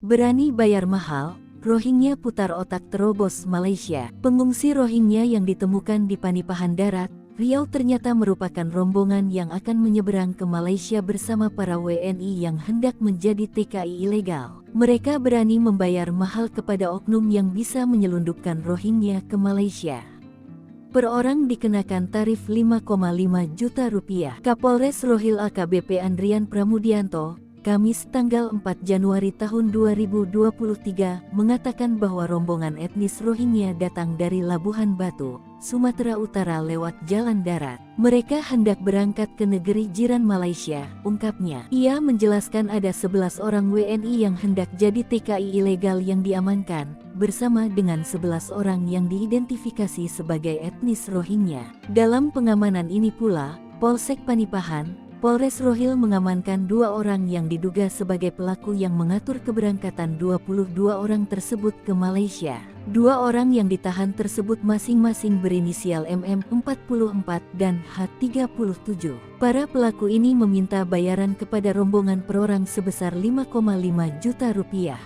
Berani bayar mahal, Rohingya putar otak terobos Malaysia. Pengungsi Rohingya yang ditemukan di Panipahan Darat, Riau ternyata merupakan rombongan yang akan menyeberang ke Malaysia bersama para WNI yang hendak menjadi TKI ilegal. Mereka berani membayar mahal kepada oknum yang bisa menyelundupkan Rohingya ke Malaysia. Per orang dikenakan tarif 5,5 juta rupiah. Kapolres Rohil AKBP Andrian Pramudianto, Kamis tanggal 4 Januari tahun 2023, mengatakan bahwa rombongan etnis Rohingya datang dari Labuhan Batu, Sumatera Utara lewat jalan darat. Mereka hendak berangkat ke negeri jiran Malaysia, ungkapnya. Ia menjelaskan ada 11 orang WNI yang hendak jadi TKI ilegal yang diamankan, bersama dengan 11 orang yang diidentifikasi sebagai etnis Rohingya. Dalam pengamanan ini pula, Polsek Panipahan, Polres Rohil mengamankan 2 orang yang diduga sebagai pelaku yang mengatur keberangkatan 22 orang tersebut ke Malaysia. 2 orang yang ditahan tersebut masing-masing berinisial MM44 dan H37. Para pelaku ini meminta bayaran kepada rombongan per orang sebesar 5,5 juta rupiah.